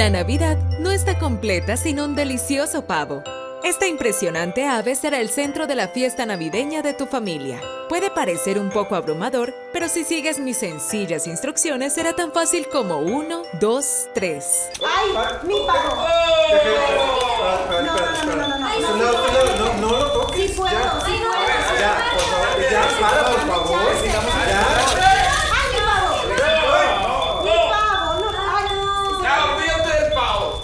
La Navidad no está completa sin un delicioso pavo. Esta impresionante ave será el centro de la fiesta navideña de tu familia. Puede parecer un poco abrumador, pero si sigues mis sencillas instrucciones será tan fácil como 1, 2, 3. ¡Ay! ¡Mi pavo! No lo toques. Sí puedo, Ya. sí puedo. Ya, por favor. Ya, para, por favor. Digamos ya. ¡Ay, mi pavo! ¡Mi pavo! ¡No! ¡Ay, no! ¡Ya, olvídate del pavo!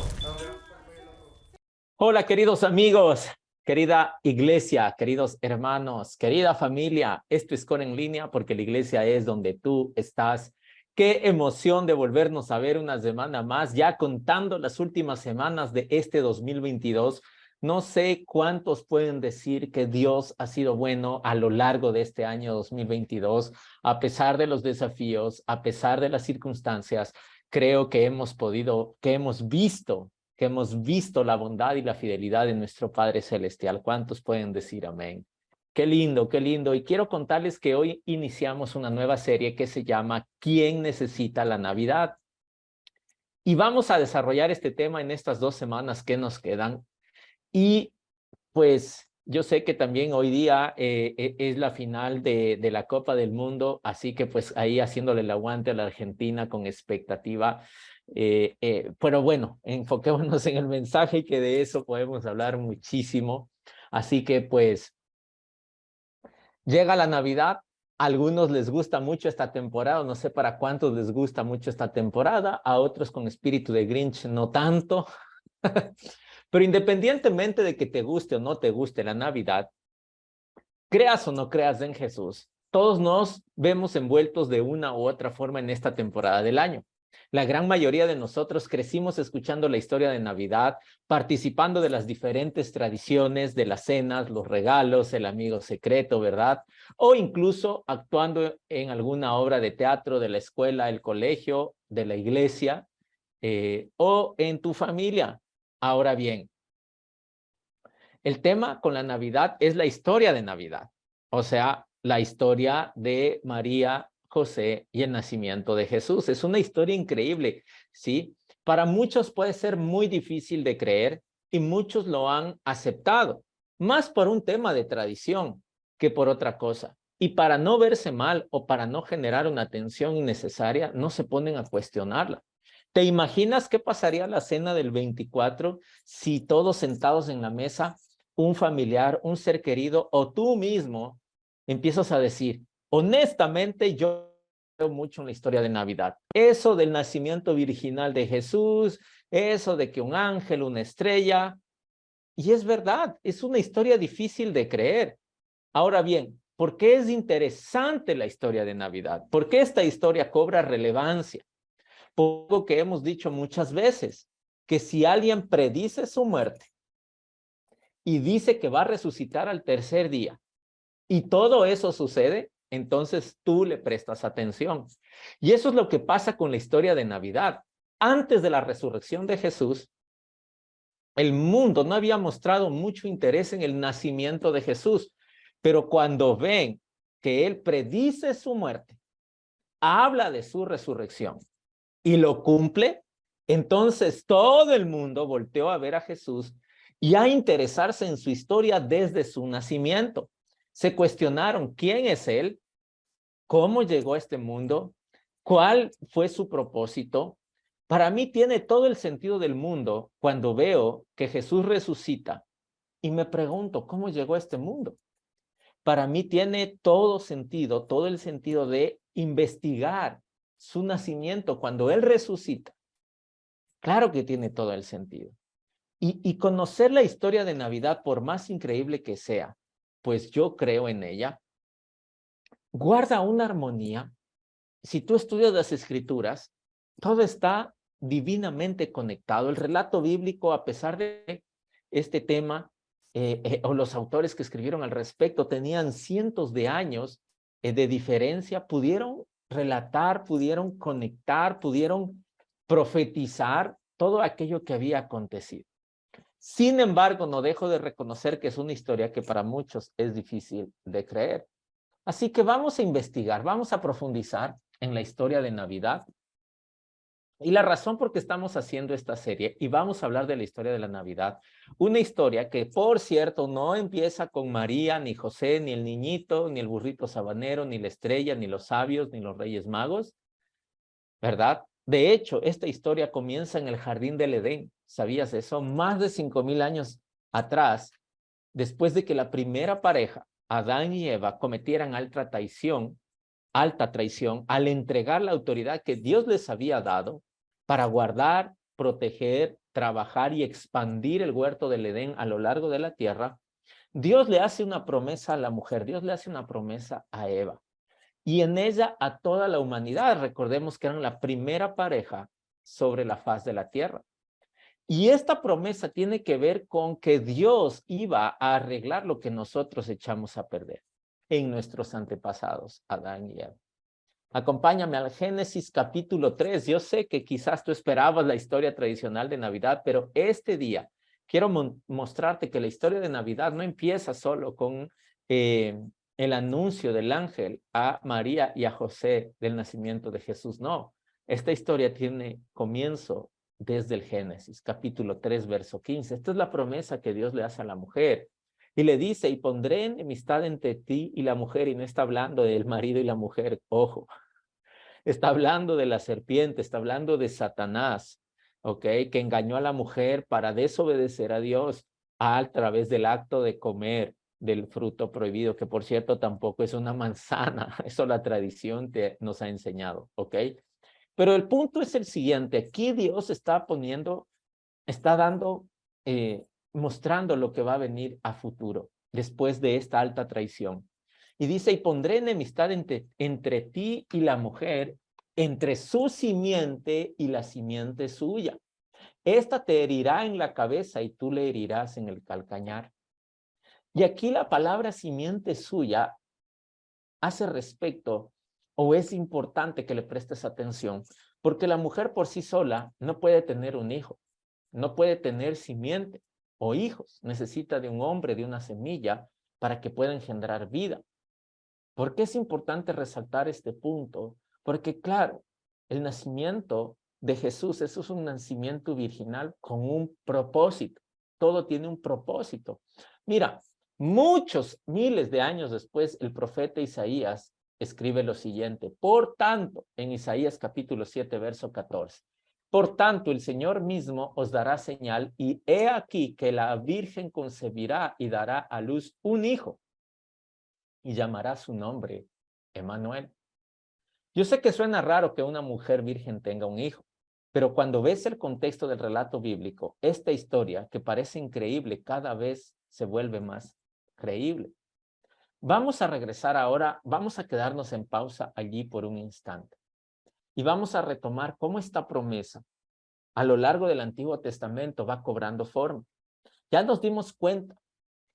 Hola, queridos amigos, querida iglesia, queridos hermanos, querida familia. Esto es Con en Línea porque la iglesia es donde tú estás. Qué emoción de volvernos a ver una semana más, ya contando las últimas semanas de este 2022. No sé cuántos pueden decir que Dios ha sido bueno a lo largo de este año 2022, a pesar de los desafíos, a pesar de las circunstancias. Creo que hemos visto la bondad y la fidelidad de nuestro Padre Celestial. ¿Cuántos pueden decir amén? Qué lindo, qué lindo. Y quiero contarles que hoy iniciamos una nueva serie que se llama ¿Quién necesita la Navidad? Y vamos a desarrollar este tema en estas 2 semanas que nos quedan. Y pues yo sé que también hoy día es la final de la Copa del Mundo, así que pues ahí haciéndole el aguante a la Argentina con expectativa. Pero bueno, enfoquémonos en el mensaje, que de eso podemos hablar muchísimo. Así que pues llega la Navidad. A algunos les gusta mucho esta temporada, no sé para cuántos les gusta mucho esta temporada, a otros con espíritu de Grinch no tanto. Pero independientemente de que te guste o no te guste la Navidad, creas o no creas en Jesús, todos nos vemos envueltos de una u otra forma en esta temporada del año. La gran mayoría de nosotros crecimos escuchando la historia de Navidad, participando de las diferentes tradiciones, de las cenas, los regalos, el amigo secreto, ¿verdad? O incluso actuando en alguna obra de teatro de la escuela, el colegio, de la iglesia, o en tu familia. Ahora bien, el tema con la Navidad es la historia de Navidad, o sea, la historia de María, José y el nacimiento de Jesús. Es una historia increíble, ¿sí? Para muchos puede ser muy difícil de creer y muchos lo han aceptado, más por un tema de tradición que por otra cosa. Y para no verse mal o para no generar una tensión innecesaria, no se ponen a cuestionarla. ¿Te imaginas qué pasaría la cena del 24 si todos sentados en la mesa, un familiar, un ser querido o tú mismo empiezas a decir, honestamente yo creo mucho en la historia de Navidad? Eso del nacimiento virginal de Jesús, eso de que un ángel, una estrella, y es verdad, es una historia difícil de creer. Ahora bien, ¿por qué es interesante la historia de Navidad? ¿Por qué esta historia cobra relevancia? Poco que hemos dicho muchas veces, que si alguien predice su muerte y dice que va a resucitar al tercer día y todo eso sucede, entonces tú le prestas atención. Y eso es lo que pasa con la historia de Navidad. Antes de la resurrección de Jesús, el mundo no había mostrado mucho interés en el nacimiento de Jesús, pero cuando ven que él predice su muerte, habla de su resurrección y lo cumple, entonces todo el mundo volteó a ver a Jesús y a interesarse en su historia desde su nacimiento. Se cuestionaron quién es él, cómo llegó a este mundo, cuál fue su propósito. Para mí tiene todo el sentido del mundo cuando veo que Jesús resucita y me pregunto, ¿cómo llegó a este mundo? Para mí tiene todo sentido, todo el sentido de investigar su nacimiento cuando él resucita. Claro que tiene todo el sentido. Y conocer la historia de Navidad, por más increíble que sea, pues yo creo en ella, guarda una armonía. Si tú estudias las Escrituras, todo está divinamente conectado. El relato bíblico, a pesar de este tema, o los autores que escribieron al respecto, tenían cientos de años de diferencia, pudieron relatar, pudieron conectar, pudieron profetizar todo aquello que había acontecido. Sin embargo, no dejo de reconocer que es una historia que para muchos es difícil de creer. Así que vamos a investigar, vamos a profundizar en la historia de Navidad. Y la razón por qué estamos haciendo esta serie, y vamos a hablar de la historia de la Navidad, una historia que, por cierto, no empieza con María, ni José, ni el niñito, ni el burrito sabanero, ni la estrella, ni los sabios, ni los reyes magos, ¿verdad? De hecho, esta historia comienza en el jardín del Edén. ¿Sabías eso? Más de 5,000 años atrás, después de que la primera pareja, Adán y Eva, cometieran alta traición al entregar la autoridad que Dios les había dado para guardar, proteger, trabajar y expandir el huerto del Edén a lo largo de la tierra. Dios le hace una promesa a la mujer, Dios le hace una promesa a Eva y en ella a toda la humanidad. Recordemos que eran la primera pareja sobre la faz de la tierra. Y esta promesa tiene que ver con que Dios iba a arreglar lo que nosotros echamos a perder en nuestros antepasados, Adán y Eva. Acompáñame al Génesis capítulo 3. Yo sé que quizás tú esperabas la historia tradicional de Navidad, pero este día quiero mostrarte que la historia de Navidad no empieza solo con el anuncio del ángel a María y a José del nacimiento de Jesús. No, esta historia tiene comienzo desde el Génesis, capítulo 3, verso 15. Esta es la promesa que Dios le hace a la mujer. Y le dice, y pondré enemistad entre ti y la mujer, y no está hablando del marido y la mujer, ojo. Está hablando de la serpiente, está hablando de Satanás, ¿ok? Que engañó a la mujer para desobedecer a Dios a través del acto de comer del fruto prohibido, que por cierto tampoco es una manzana, eso la tradición nos ha enseñado, ¿ok? Pero el punto es el siguiente, aquí Dios está mostrando lo que va a venir a futuro, después de esta alta traición. Y dice, y pondré enemistad entre ti y la mujer, entre su simiente y la simiente suya. Esta te herirá en la cabeza y tú le herirás en el calcañar. Y aquí la palabra simiente suya hace respecto, o es importante que le prestes atención, porque la mujer por sí sola no puede tener un hijo, no puede tener simiente o hijos, necesita de un hombre, de una semilla, para que pueda engendrar vida. ¿Por qué es importante resaltar este punto? Porque claro, el nacimiento de Jesús, eso es un nacimiento virginal con un propósito. Todo tiene un propósito. Mira, muchos miles de años después, el profeta Isaías escribe lo siguiente. Por tanto, en Isaías capítulo 7, verso 14. Por tanto, el Señor mismo os dará señal y he aquí que la Virgen concebirá y dará a luz un hijo y llamará su nombre Emmanuel. Yo sé que suena raro que una mujer virgen tenga un hijo, pero cuando ves el contexto del relato bíblico, esta historia que parece increíble cada vez se vuelve más creíble. Vamos a regresar ahora, vamos a quedarnos en pausa allí por un instante y vamos a retomar cómo esta promesa a lo largo del Antiguo Testamento va cobrando forma. Ya nos dimos cuenta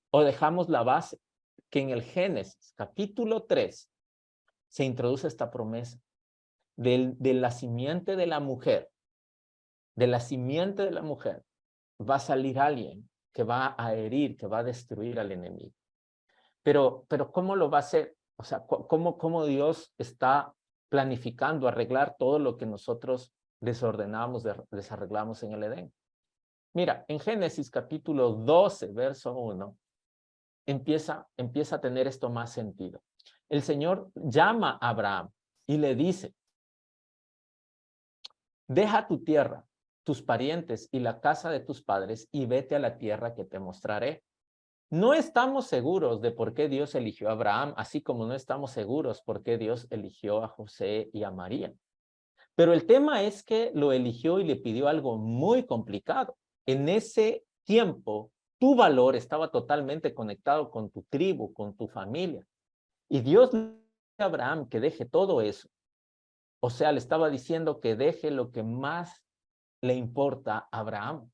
o dejamos la base que en el Génesis capítulo 3 se introduce esta promesa de la simiente de la mujer. De la simiente de la mujer va a salir alguien que va a herir, que va a destruir al enemigo. Pero ¿cómo lo va a hacer? O sea, ¿cómo Dios está planificando arreglar todo lo que nosotros desordenamos, desarreglamos en el Edén? Mira, en Génesis capítulo 12, verso 1, empieza a tener esto más sentido. El Señor llama a Abraham y le dice, deja tu tierra, tus parientes y la casa de tus padres y vete a la tierra que te mostraré. No estamos seguros de por qué Dios eligió a Abraham, así como no estamos seguros por qué Dios eligió a José y a María. Pero el tema es que lo eligió y le pidió algo muy complicado. En ese tiempo, tu valor estaba totalmente conectado con tu tribu, con tu familia. Y Dios le dijo a Abraham que deje todo eso. O sea, le estaba diciendo que deje lo que más le importa a Abraham.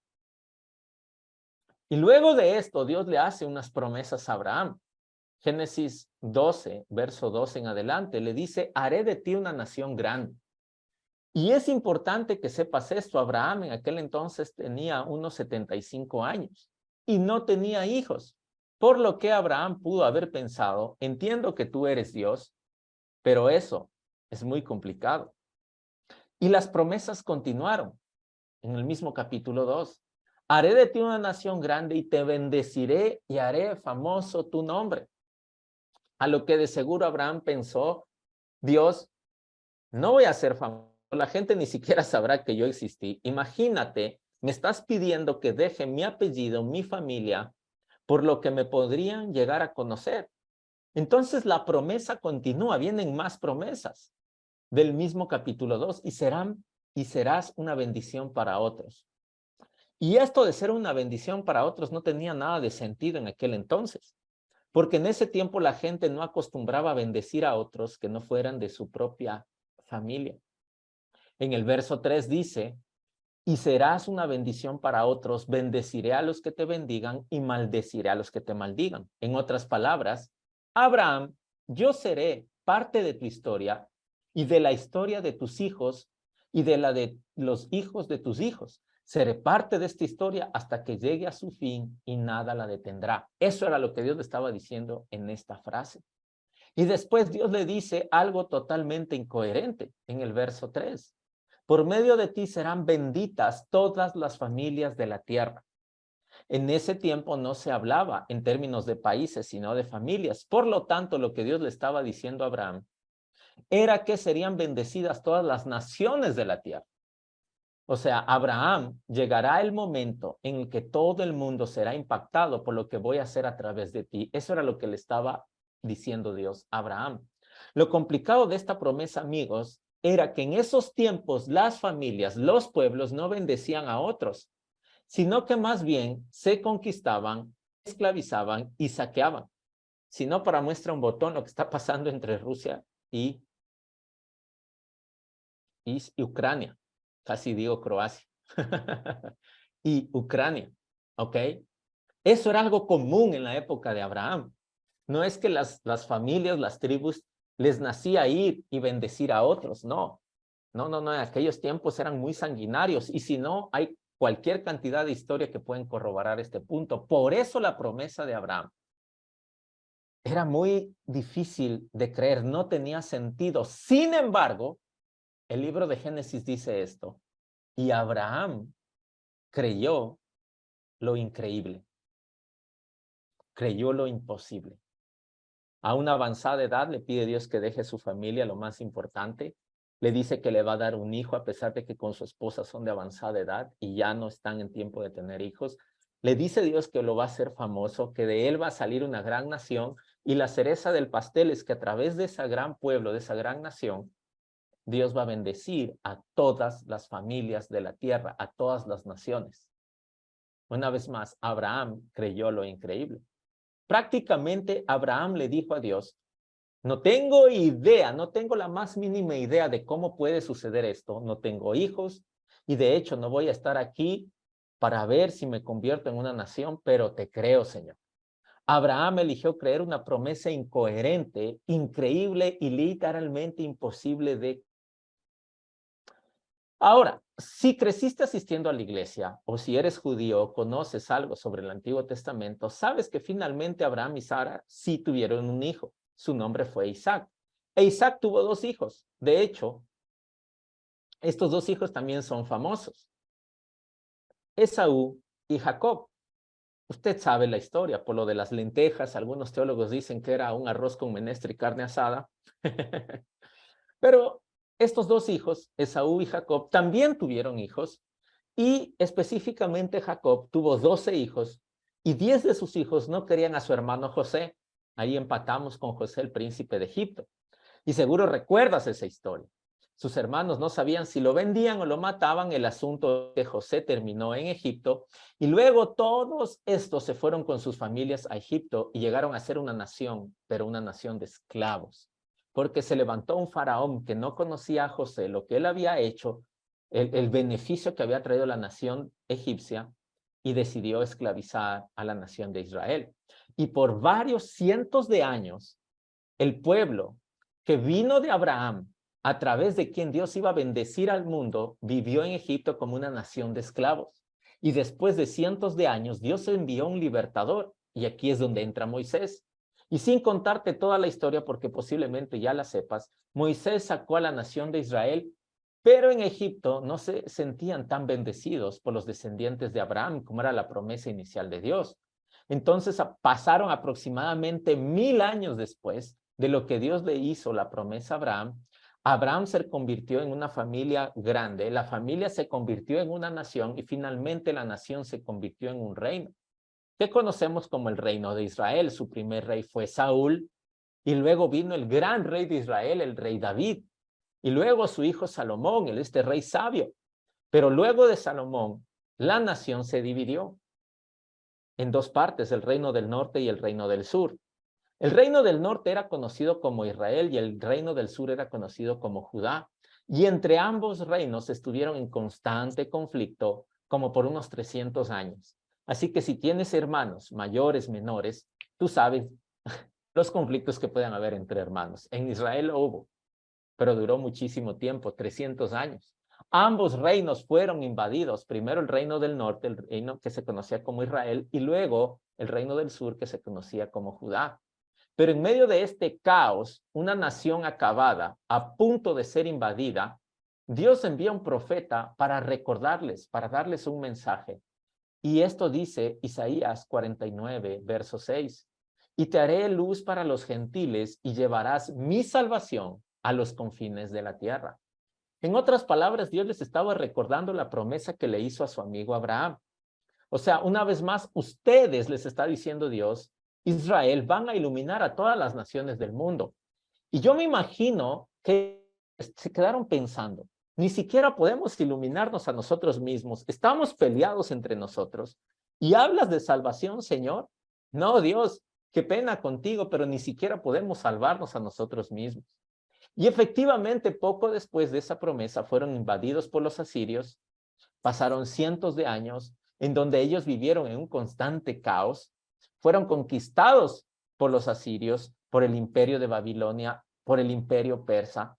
Y luego de esto, Dios le hace unas promesas a Abraham. Génesis 12, verso 12 en adelante, le dice, haré de ti una nación grande. Y es importante que sepas esto. Abraham en aquel entonces tenía unos 75 años y no tenía hijos. Por lo que Abraham pudo haber pensado, entiendo que tú eres Dios, pero eso es muy complicado. Y las promesas continuaron en el mismo capítulo 2. Haré de ti una nación grande y te bendeciré y haré famoso tu nombre. A lo que de seguro Abraham pensó, Dios, no voy a ser famoso, la gente ni siquiera sabrá que yo existí. Imagínate, me estás pidiendo que deje mi apellido, mi familia, por lo que me podrían llegar a conocer. Entonces la promesa continúa, vienen más promesas del mismo capítulo 2 y serás una bendición para otros. Y esto de ser una bendición para otros no tenía nada de sentido en aquel entonces, porque en ese tiempo la gente no acostumbraba a bendecir a otros que no fueran de su propia familia. En el verso 3 dice, y serás una bendición para otros, bendeciré a los que te bendigan y maldeciré a los que te maldigan. En otras palabras, Abraham, yo seré parte de tu historia y de la historia de tus hijos y de la de los hijos de tus hijos. Seré parte de esta historia hasta que llegue a su fin y nada la detendrá. Eso era lo que Dios le estaba diciendo en esta frase. Y después Dios le dice algo totalmente incoherente en el verso 3. Por medio de ti serán benditas todas las familias de la tierra. En ese tiempo no se hablaba en términos de países, sino de familias. Por lo tanto, lo que Dios le estaba diciendo a Abraham era que serían bendecidas todas las naciones de la tierra. O sea, Abraham, llegará el momento en el que todo el mundo será impactado por lo que voy a hacer a través de ti. Eso era lo que le estaba diciendo Dios a Abraham. Lo complicado de esta promesa, amigos, era que en esos tiempos las familias, los pueblos no bendecían a otros, sino que más bien se conquistaban, esclavizaban y saqueaban. Si no, para muestra un botón lo que está pasando entre Rusia y Ucrania. Casi digo Croacia. Y Ucrania, ¿ok? Eso era algo común en la época de Abraham. No es que las familias, las tribus, les nacía ir y bendecir a otros, no. No, en aquellos tiempos eran muy sanguinarios y si no, hay cualquier cantidad de historia que pueden corroborar este punto. Por eso la promesa de Abraham era muy difícil de creer, no tenía sentido. Sin embargo, el libro de Génesis dice esto, y Abraham creyó lo increíble, creyó lo imposible. A una avanzada edad le pide Dios que deje su familia, lo más importante. Le dice que le va a dar un hijo a pesar de que con su esposa son de avanzada edad y ya no están en tiempo de tener hijos. Le dice Dios que lo va a hacer famoso, que de él va a salir una gran nación y la cereza del pastel es que a través de ese gran pueblo, de esa gran nación, Dios va a bendecir a todas las familias de la tierra, a todas las naciones. Una vez más, Abraham creyó lo increíble. Prácticamente Abraham le dijo a Dios, no tengo idea, no tengo la más mínima idea de cómo puede suceder esto, no tengo hijos y de hecho no voy a estar aquí para ver si me convierto en una nación, pero te creo, Señor. Abraham eligió creer una promesa incoherente, increíble y literalmente imposible de... Ahora, si creciste asistiendo a la iglesia o si eres judío, conoces algo sobre el Antiguo Testamento, sabes que finalmente Abraham y Sara sí tuvieron un hijo. Su nombre fue Isaac. E Isaac tuvo 2 hijos. De hecho, estos 2 hijos también son famosos. Esaú y Jacob. Usted sabe la historia por lo de las lentejas. Algunos teólogos dicen que era un arroz con menestra y carne asada. Pero estos 2 hijos, Esaú y Jacob, también tuvieron hijos y específicamente Jacob tuvo 12 hijos y 10 de sus hijos no querían a su hermano José. Ahí empatamos con José, el príncipe de Egipto. Y seguro recuerdas esa historia. Sus hermanos no sabían si lo vendían o lo mataban. El asunto que José terminó en Egipto y luego todos estos se fueron con sus familias a Egipto y llegaron a ser una nación, pero una nación de esclavos. Porque se levantó un faraón que no conocía a José, lo que él había hecho, el beneficio que había traído la nación egipcia y decidió esclavizar a la nación de Israel. Y por varios cientos de años, el pueblo que vino de Abraham, a través de quien Dios iba a bendecir al mundo, vivió en Egipto como una nación de esclavos. Y después de cientos de años, Dios envió un libertador. Y aquí es donde entra Moisés. Y sin contarte toda la historia, porque posiblemente ya la sepas, Moisés sacó a la nación de Israel Pero en Egipto no se sentían tan bendecidos por los descendientes de Abraham como era la promesa inicial de Dios. Entonces pasaron aproximadamente 1000 años después de lo que Dios le hizo la promesa a Abraham. Abraham se convirtió en una familia grande, la familia se convirtió en una nación y finalmente la nación se convirtió en un reino, que conocemos como el reino de Israel. Su primer rey fue Saúl y luego vino el gran rey de Israel, el rey David. Y luego su hijo Salomón, este rey sabio. Pero luego de Salomón, la nación se dividió en dos partes, el reino del norte y el reino del sur. El reino del norte era conocido como Israel y el reino del sur era conocido como Judá. Y entre ambos reinos estuvieron en constante conflicto como por unos 300 años. Así que si tienes hermanos mayores, menores, tú sabes los conflictos que pueden haber entre hermanos. En Israel lo hubo, pero duró muchísimo tiempo, 300 años. Ambos reinos fueron invadidos, primero el reino del norte, el reino que se conocía como Israel, y luego el reino del sur que se conocía como Judá. Pero en medio de este caos, una nación acabada, a punto de ser invadida, Dios envía un profeta para recordarles, para darles un mensaje. Y esto dice Isaías 49, verso 6. Y te haré luz para los gentiles y llevarás mi salvación a los confines de la tierra. En otras palabras, Dios les estaba recordando la promesa que le hizo a su amigo Abraham. O sea, una vez más, ustedes, les está diciendo Dios, Israel, van a iluminar a todas las naciones del mundo. Y yo me imagino que se quedaron pensando, ni siquiera podemos iluminarnos a nosotros mismos, estamos peleados entre nosotros. ¿Y hablas de salvación, Señor? No, Dios, qué pena contigo, pero ni siquiera podemos salvarnos a nosotros mismos. Y efectivamente, poco después de esa promesa, fueron invadidos por los asirios. Pasaron cientos de años en donde ellos vivieron en un constante caos. Fueron conquistados por los asirios, por el imperio de Babilonia, por el imperio persa.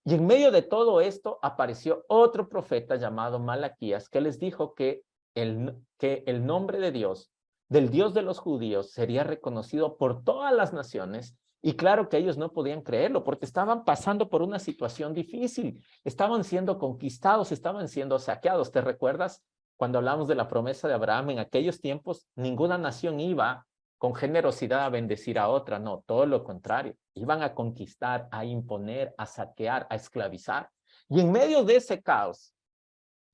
Y en medio de todo esto apareció otro profeta llamado Malaquías, que les dijo que el nombre de Dios, del Dios de los judíos, sería reconocido por todas las naciones. Y claro que ellos no podían creerlo porque estaban pasando por una situación difícil. Estaban siendo conquistados, estaban siendo saqueados. ¿Te recuerdas cuando hablamos de la promesa de Abraham? En aquellos tiempos, ninguna nación iba con generosidad a bendecir a otra. No, todo lo contrario. Iban a conquistar, a imponer, a saquear, a esclavizar. Y en medio de ese caos,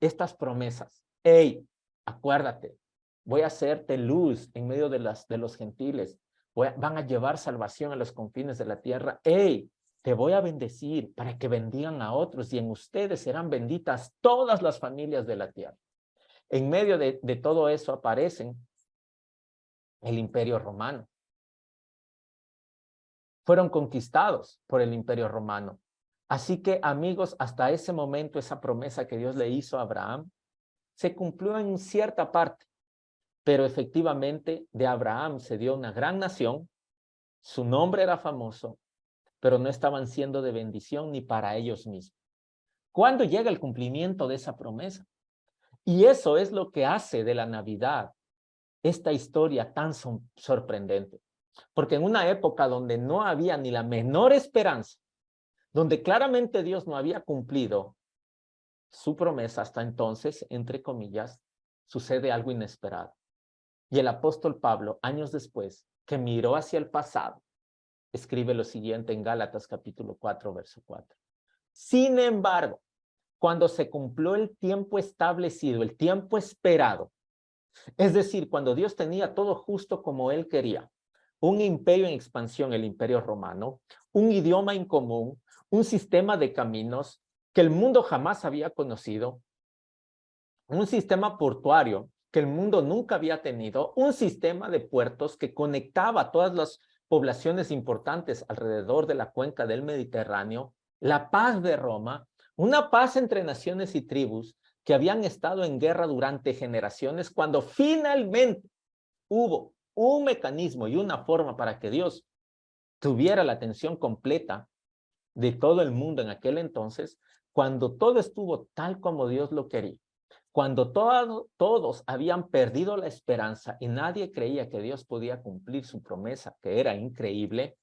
estas promesas. Hey, acuérdate, voy a hacerte luz en medio de los gentiles. Van a llevar salvación a los confines de la tierra. Hey, te voy a bendecir para que bendigan a otros y en ustedes serán benditas todas las familias de la tierra. En medio de todo eso aparecen el imperio romano. Fueron conquistados por el imperio romano. Así que, amigos, hasta ese momento esa promesa que Dios le hizo a Abraham se cumplió en cierta parte. Pero efectivamente de Abraham se dio una gran nación, su nombre era famoso, pero no estaban siendo de bendición ni para ellos mismos. ¿Cuándo llega el cumplimiento de esa promesa? Y eso es lo que hace de la Navidad esta historia tan sorprendente. Porque en una época donde no había ni la menor esperanza, donde claramente Dios no había cumplido su promesa hasta entonces, entre comillas, sucede algo inesperado. Y el apóstol Pablo, años después, que miró hacia el pasado, escribe lo siguiente en Gálatas capítulo 4, verso 4. Sin embargo, cuando se cumplió el tiempo establecido, el tiempo esperado, es decir, cuando Dios tenía todo justo como Él quería, un imperio en expansión, el imperio romano, un idioma en común, un sistema de caminos que el mundo jamás había conocido, un sistema portuario que el mundo nunca había tenido, un sistema de puertos que conectaba a todas las poblaciones importantes alrededor de la cuenca del Mediterráneo, la paz de Roma, una paz entre naciones y tribus que habían estado en guerra durante generaciones, cuando finalmente hubo un mecanismo y una forma para que Dios tuviera la atención completa de todo el mundo en aquel entonces, cuando todo estuvo tal como Dios lo quería. Cuando todos habían perdido la esperanza y nadie creía que Dios podía cumplir su promesa, que era increíble,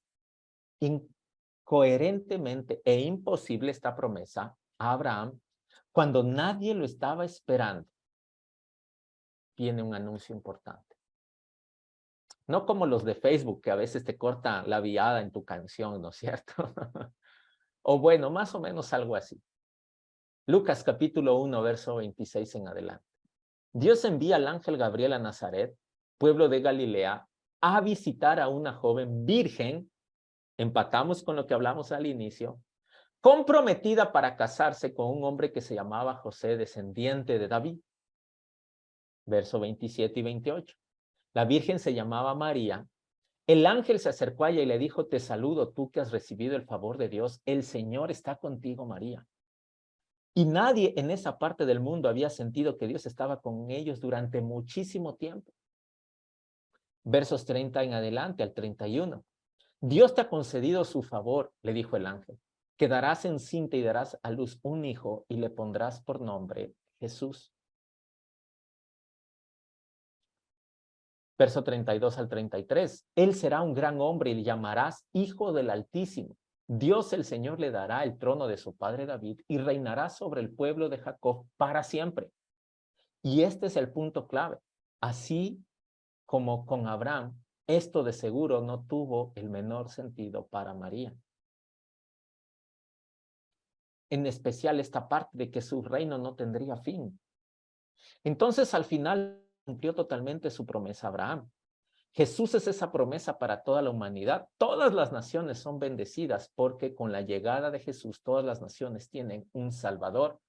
incoherentemente e imposible esta promesa, a Abraham cuando nadie lo estaba esperando, viene un anuncio importante. No como los de Facebook, que a veces te cortan la viada en tu canción, ¿no es cierto? O bueno, más o menos algo así. Lucas capítulo 1, verso 26 en adelante. Dios envía al ángel Gabriel a Nazaret, pueblo de Galilea, a visitar a una joven virgen, empatamos con lo que hablamos al inicio, comprometida para casarse con un hombre que se llamaba José, descendiente de David. Verso 27 y 28. La virgen se llamaba María. El ángel se acercó a ella y le dijo, te saludo, tú que has recibido el favor de Dios. El Señor está contigo, María. Y nadie en esa parte del mundo había sentido que Dios estaba con ellos durante muchísimo tiempo. Versos 30 en adelante al 31. Dios te ha concedido su favor, le dijo el ángel. Quedarás encinta y darás a luz un hijo y le pondrás por nombre Jesús. Verso 32 al 33. Él será un gran hombre y le llamarás Hijo del Altísimo. Dios el Señor le dará el trono de su padre David y reinará sobre el pueblo de Jacob para siempre. Y este es el punto clave. Así como con Abraham, esto de seguro no tuvo el menor sentido para María. En especial esta parte de que su reino no tendría fin. Entonces al final cumplió totalmente su promesa a Abraham. Jesús es esa promesa para toda la humanidad. Todas las naciones son bendecidas porque con la llegada de Jesús todas las naciones tienen un Salvador.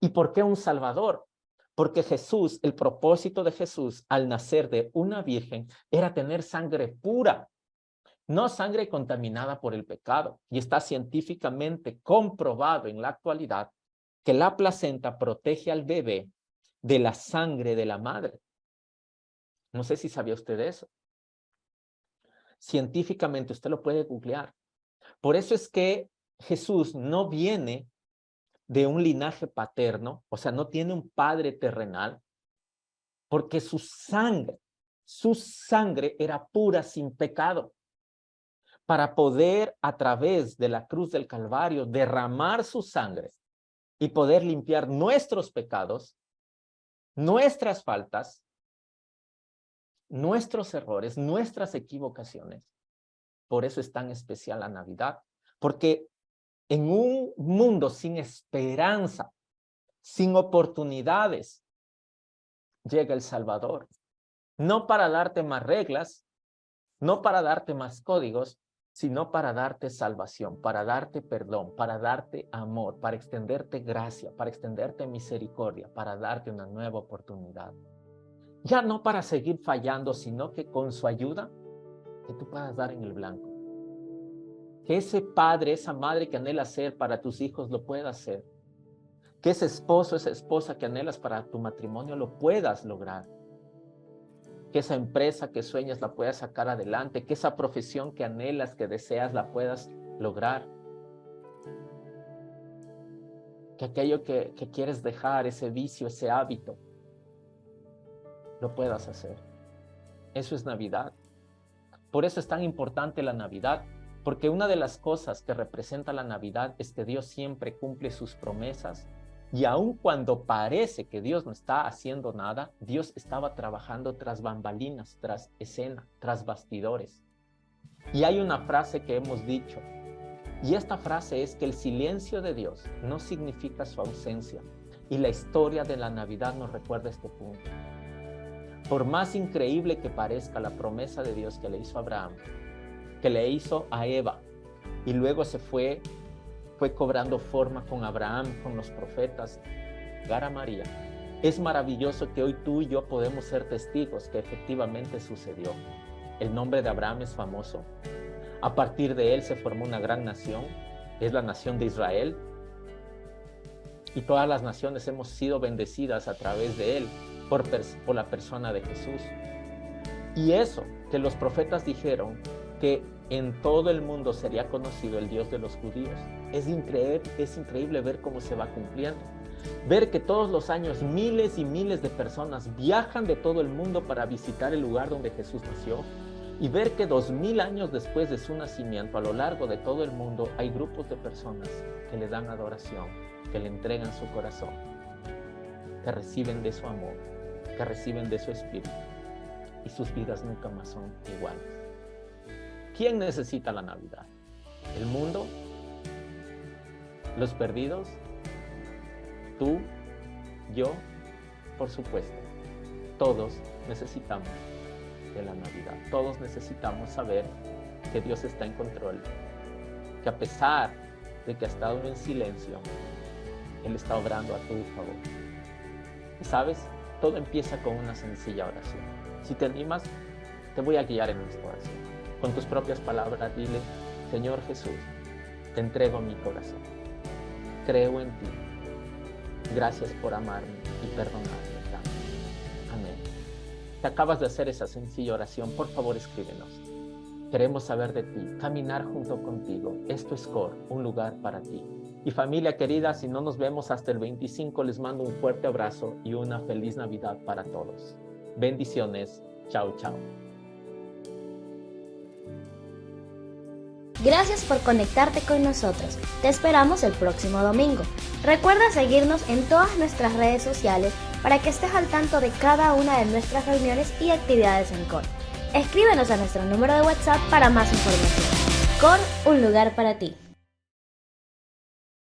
¿Y por qué un Salvador? Porque Jesús, el propósito de Jesús al nacer de una virgen era tener sangre pura, no sangre contaminada por el pecado. Y está científicamente comprobado en la actualidad que la placenta protege al bebé de la sangre de la madre. No sé si sabía usted eso. Científicamente usted lo puede googlear. Por eso es que Jesús no viene de un linaje paterno, o sea, no tiene un padre terrenal, porque su sangre era pura, sin pecado. Para poder, a través de la cruz del Calvario, derramar su sangre y poder limpiar nuestros pecados, nuestras faltas, nuestros errores, nuestras equivocaciones. Por eso es tan especial la Navidad, porque en un mundo sin esperanza, sin oportunidades, llega el Salvador. No para darte más reglas, no para darte más códigos, sino para darte salvación, para darte perdón, para darte amor, para extenderte gracia, para extenderte misericordia, para darte una nueva oportunidad. Ya no para seguir fallando, sino que con su ayuda, que tú puedas dar en el blanco. Que ese padre, esa madre que anhelas ser para tus hijos lo puedas ser. Que ese esposo, esa esposa que anhelas para tu matrimonio lo puedas lograr. Que esa empresa que sueñas la puedas sacar adelante. Que esa profesión que anhelas, que deseas, la puedas lograr. Que aquello que quieres dejar, ese vicio, ese hábito, lo puedas hacer. Eso es Navidad. Por eso es tan importante la Navidad, porque una de las cosas que representa la Navidad es que Dios siempre cumple sus promesas, y aun cuando parece que Dios no está haciendo nada, Dios estaba trabajando tras bambalinas, tras escena, tras bastidores. Y hay una frase que hemos dicho, y esta frase es que el silencio de Dios no significa su ausencia, y la historia de la Navidad nos recuerda este punto. Por más increíble que parezca la promesa de Dios que le hizo a Abraham, que le hizo a Eva, y luego fue cobrando forma con Abraham, con los profetas, llegar a María. Es maravilloso que hoy tú y yo podemos ser testigos que efectivamente sucedió. El nombre de Abraham es famoso. A partir de él se formó una gran nación, es la nación de Israel, y todas las naciones hemos sido bendecidas a través de él, por la persona de Jesús. Y eso que los profetas dijeron que en todo el mundo sería conocido el Dios de los judíos. Es increíble ver cómo se va cumpliendo. Ver que todos los años miles y miles de personas viajan de todo el mundo para visitar el lugar donde Jesús nació. y ver que 2000 años después de su nacimiento, a lo largo de todo el mundo, hay grupos de personas que le dan adoración, que le entregan su corazón, que reciben de su amor, que reciben de su espíritu, y sus vidas nunca más son iguales. ¿Quién necesita la Navidad? ¿El mundo? ¿Los perdidos? ¿Tú? ¿Yo? Por supuesto, todos necesitamos de la Navidad. Todos necesitamos saber que Dios está en control, que a pesar de que ha estado en silencio, Él está obrando a tu favor. Y sabes, todo empieza con una sencilla oración. Si te animas, te voy a guiar en esta oración. Con tus propias palabras, dile: Señor Jesús, te entrego mi corazón. Creo en ti. Gracias por amarme y perdonarme tanto. Amén. ¿Te acabas de hacer esa sencilla oración? Por favor, escríbenos. Queremos saber de ti, caminar junto contigo. Esto es COR, un lugar para ti. Y familia querida, si no nos vemos hasta el 25, les mando un fuerte abrazo y una feliz Navidad para todos. Bendiciones. Chao, chao. Gracias por conectarte con nosotros. Te esperamos el próximo domingo. Recuerda seguirnos en todas nuestras redes sociales para que estés al tanto de cada una de nuestras reuniones y actividades en COR. Escríbenos a nuestro número de WhatsApp para más información. COR, un lugar para ti.